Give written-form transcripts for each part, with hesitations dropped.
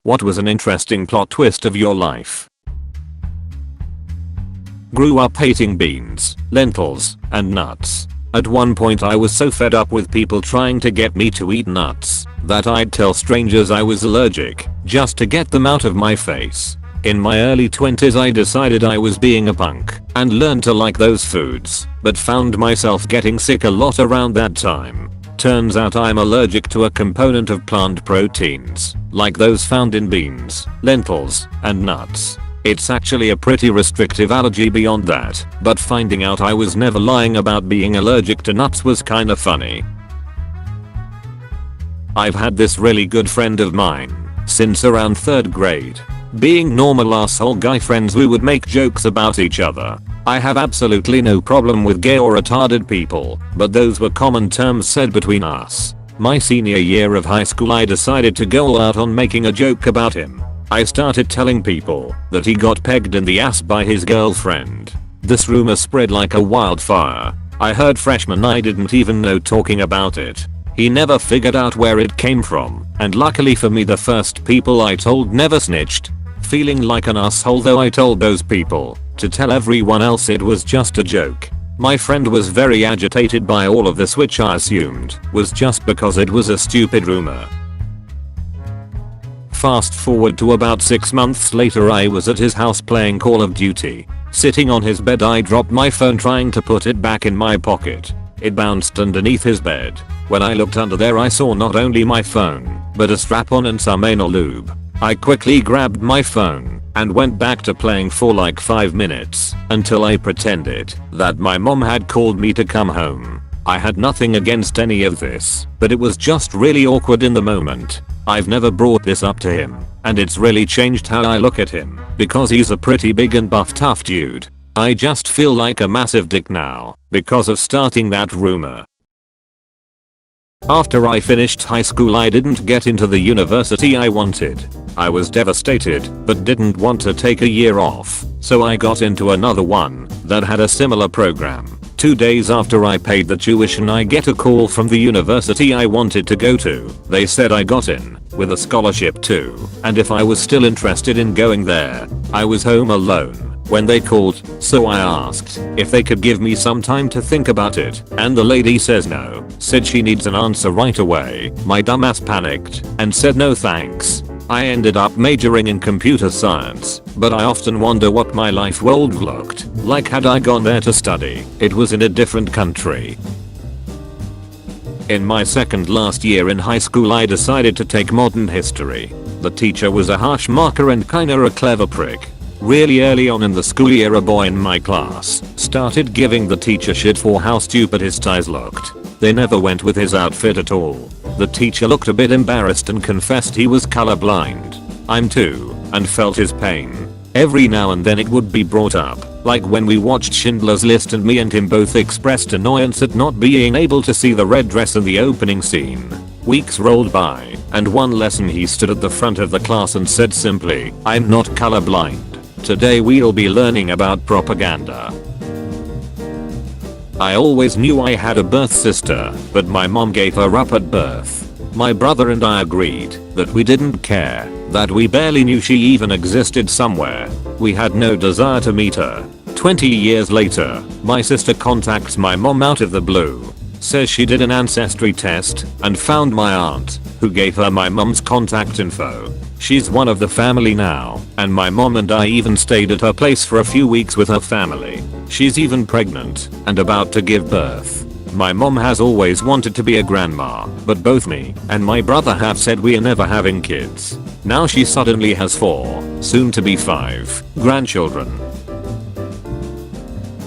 What was an interesting plot twist of your life? Grew up hating beans, lentils, and nuts. At one point I was so fed up with people trying to get me to eat nuts that I'd tell strangers I was allergic just to get them out of my face. In my early 20s I decided I was being a punk and learned to like those foods, but found myself getting sick a lot around that time. Turns out I'm allergic to a component of plant proteins, like those found in beans, lentils, and nuts. It's actually a pretty restrictive allergy beyond that, but finding out I was never lying about being allergic to nuts was kinda funny. I've had this really good friend of mine since around 3rd grade. Being normal asshole guy friends, we would make jokes about each other. I have absolutely no problem with gay or retarded people, but those were common terms said between us. My senior year of high school I decided to go all out on making a joke about him. I started telling people that he got pegged in the ass by his girlfriend. This rumor spread like a wildfire. I heard freshmen I didn't even know talking about it. He never figured out where it came from, and luckily for me the first people I told never snitched. Feeling like an asshole though I told those people to tell everyone else it was just a joke. My friend was very agitated by all of this, which I assumed was just because it was a stupid rumor. Fast forward to about 6 months later, I was at his house playing Call of Duty. Sitting on his bed I dropped my phone trying to put it back in my pocket. It bounced underneath his bed. When I looked under there I saw not only my phone, but a strap-on and some anal lube. I quickly grabbed my phone and went back to playing for like 5 minutes until I pretended that my mom had called me to come home. I had nothing against any of this, but it was just really awkward in the moment. I've never brought this up to him, and it's really changed how I look at him, because he's a pretty big and buff tough dude. I just feel like a massive dick now because of starting that rumor. After I finished high school I didn't get into the university I wanted. I was devastated, but didn't want to take a year off, so I got into another one that had a similar program. 2 days after I paid the tuition I get a call from the university I wanted to go to. They said I got in, with a scholarship too, and if I was still interested in going there. I was home alone when they called, so I asked if they could give me some time to think about it, and the lady says no, said she needs an answer right away. My dumbass panicked and said no thanks. I ended up majoring in computer science, but I often wonder what my life would have looked like had I gone there to study. It was in a different country. In my second last year in high school I decided to take modern history. The teacher was a harsh marker and kinda a clever prick. Really early on in the school year a boy in my class started giving the teacher shit for how stupid his ties looked. They never went with his outfit at all. The teacher looked a bit embarrassed and confessed he was colorblind. I'm too, and felt his pain. Every now and then it would be brought up, like when we watched Schindler's List and me and him both expressed annoyance at not being able to see the red dress in the opening scene. Weeks rolled by, and one lesson he stood at the front of the class and said simply, "I'm not colorblind. Today we'll be learning about propaganda." I always knew I had a birth sister, but my mom gave her up at birth. My brother and I agreed that we didn't care, that we barely knew she even existed somewhere. We had no desire to meet her. 20 years later, my sister contacts my mom out of the blue. Says she did an ancestry test and found my aunt, who gave her my mom's contact info. She's one of the family now, and my mom and I even stayed at her place for a few weeks with her family. She's even pregnant and about to give birth. My mom has always wanted to be a grandma, but both me and my brother have said we are never having kids. Now she suddenly has 4, soon to be 5, grandchildren.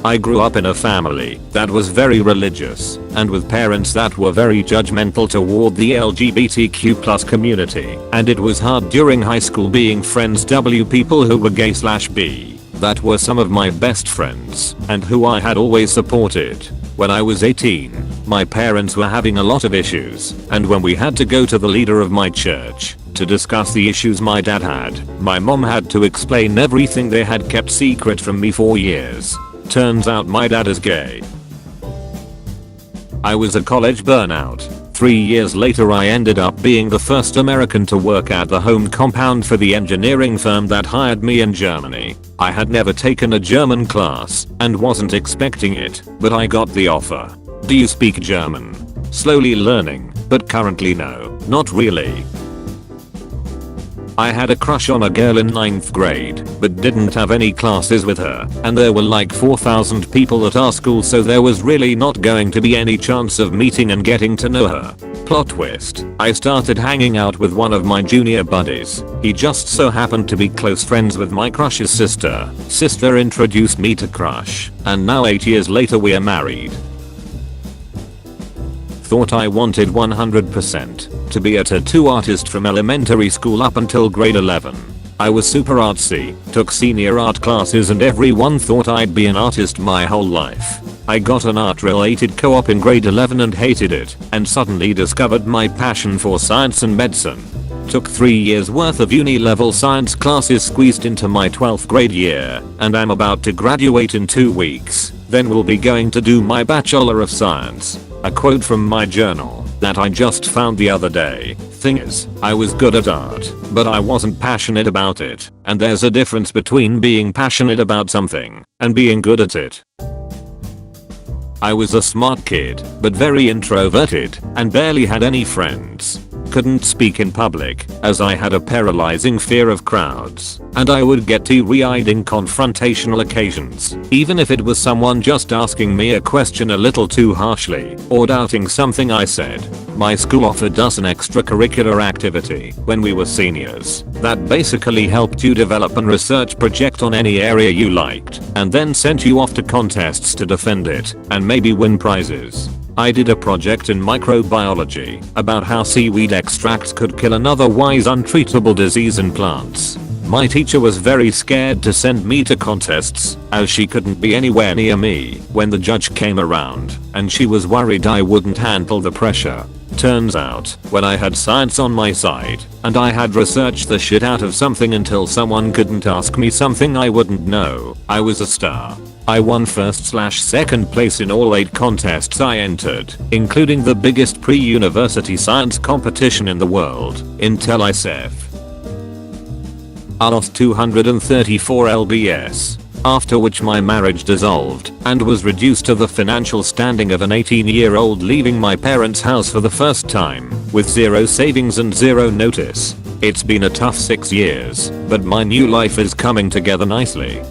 I grew up in a family that was very religious and with parents that were very judgmental toward the LGBTQ+ community, and it was hard during high school being friends with people who were gay/bi. That were some of my best friends and who I had always supported. When I was 18, my parents were having a lot of issues, and when we had to go to the leader of my church to discuss the issues my dad had, my mom had to explain everything they had kept secret from me for years. Turns out my dad is gay. I was a college burnout, 3 years later I ended up being the first American to work at the home compound for the engineering firm that hired me in Germany. I had never taken a German class and wasn't expecting it, but I got the offer. Do you speak German? Slowly learning, but currently no, not really. I had a crush on a girl in 9th grade, but didn't have any classes with her, and there were like 4,000 people at our school, so there was really not going to be any chance of meeting and getting to know her. Plot twist, I started hanging out with one of my junior buddies. He just so happened to be close friends with my crush's sister. Sister introduced me to crush, and now 8 years later we are married. Thought I wanted 100% to be a tattoo artist from elementary school up until grade 11. I was super artsy, took senior art classes, and everyone thought I'd be an artist my whole life. I got an art related co-op in grade 11 and hated it, and suddenly discovered my passion for science and medicine. Took 3 years worth of uni level science classes squeezed into my 12th grade year, and I'm about to graduate in 2 weeks. Then will be going to do my Bachelor of Science. A quote from my journal that I just found the other day. Thing is, I was good at art, but I wasn't passionate about it, and there's a difference between being passionate about something and being good at it. I was a smart kid, but very introverted and barely had any friends. Couldn't speak in public as I had a paralyzing fear of crowds, and I would get teary-eyed in confrontational occasions, even if it was someone just asking me a question a little too harshly or doubting something I said. My school offered us an extracurricular activity when we were seniors that basically helped you develop and research project on any area you liked, and then sent you off to contests to defend it and maybe win prizes. I did a project in microbiology about how seaweed extracts could kill an otherwise untreatable disease in plants. My teacher was very scared to send me to contests as she couldn't be anywhere near me when the judge came around, and she was worried I wouldn't handle the pressure. Turns out, when I had science on my side and I had researched the shit out of something until someone couldn't ask me something I wouldn't know, I was a star. I won 1st/2nd place in all 8 contests I entered, including the biggest pre-university science competition in the world, Intel ICEF. I lost 234 lbs, after which my marriage dissolved and was reduced to the financial standing of an 18-year-old leaving my parents' house for the first time, with 0 savings and 0 notice. It's been a tough 6 years, but my new life is coming together nicely.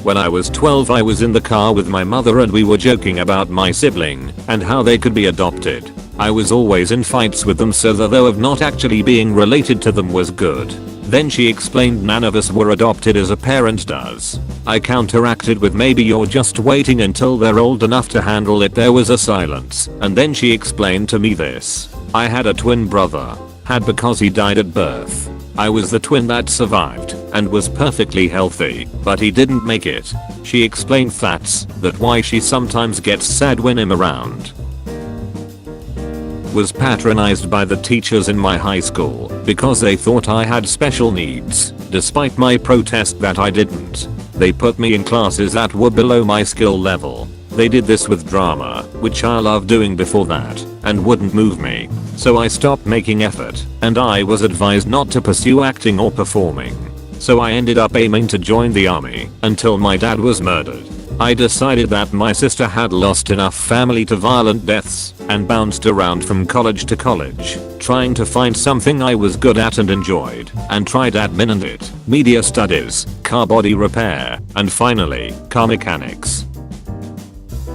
When I was 12 I was in the car with my mother and we were joking about my sibling and how they could be adopted. I was always in fights with them, so the though of not actually being related to them was good. Then she explained none of us were adopted as a parent does. I counteracted with maybe you're just waiting until they're old enough to handle it. There was a silence, and then she explained to me this. I had a twin brother. Had because he died at birth. I was the twin that survived and was perfectly healthy, but he didn't make it. She explained that's why she sometimes gets sad when I'm around. Was patronized by the teachers in my high school because they thought I had special needs, despite my protest that I didn't. They put me in classes that were below my skill level. They did this with drama, which I loved doing before that, and wouldn't move me. So I stopped making effort, and I was advised not to pursue acting or performing. So I ended up aiming to join the army until my dad was murdered. I decided that my sister had lost enough family to violent deaths and bounced around from college to college, trying to find something I was good at and enjoyed, and tried admin and it, media studies, car body repair, and finally, car mechanics.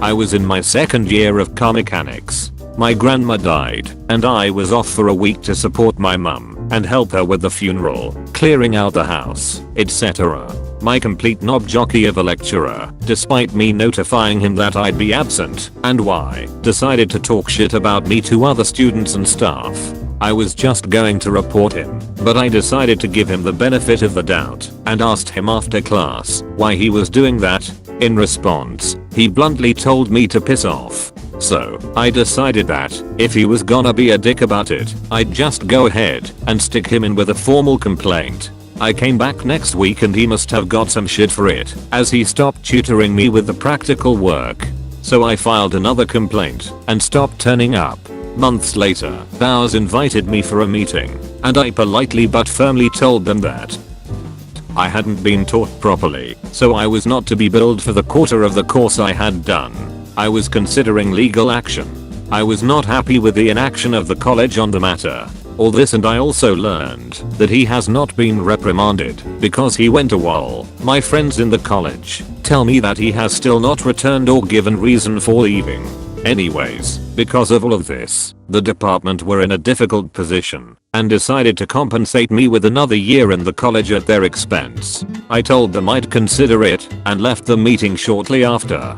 I was in my 2nd year of car mechanics. My grandma died, and I was off for a week to support my mum and help her with the funeral, clearing out the house, etc. My complete knob jockey of a lecturer, despite me notifying him that I'd be absent and why, decided to talk shit about me to other students and staff. I was just going to report him, but I decided to give him the benefit of the doubt and asked him after class why he was doing that. In response, he bluntly told me to piss off. So, I decided that, if he was gonna be a dick about it, I'd just go ahead and stick him in with a formal complaint. I came back next week and he must have got some shit for it, as he stopped tutoring me with the practical work. so I filed another complaint and stopped turning up. Months later, ours invited me for a meeting, and I politely but firmly told them that I hadn't been taught properly, so I was not to be billed for the quarter of the course I had done. I was considering legal action. I was not happy with the inaction of the college on the matter. All this, and I also learned that he has not been reprimanded because he went AWOL. My friends in the college tell me that he has still not returned or given reason for leaving. Anyways, because of all of this, the department were in a difficult position and decided to compensate me with another year in the college at their expense. I told them I'd consider it and left the meeting shortly after.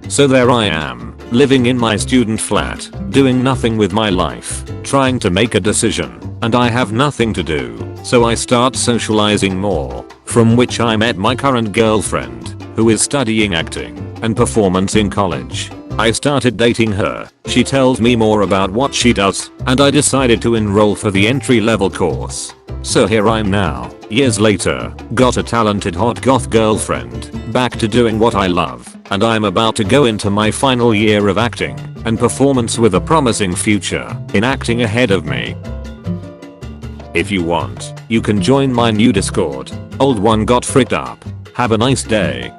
So there I am, living in my student flat, doing nothing with my life, trying to make a decision, and I have nothing to do, so I start socializing more, from which I met my current girlfriend, who is studying acting and performance in college. I started dating her, she tells me more about what she does, and I decided to enroll for the entry-level course. So here I'm now, years later, got a talented hot goth girlfriend, back to doing what I love, and I'm about to go into my final year of acting and performance with a promising future in acting ahead of me. If you want, you can join my new Discord. Old one got fricked up. Have a nice day.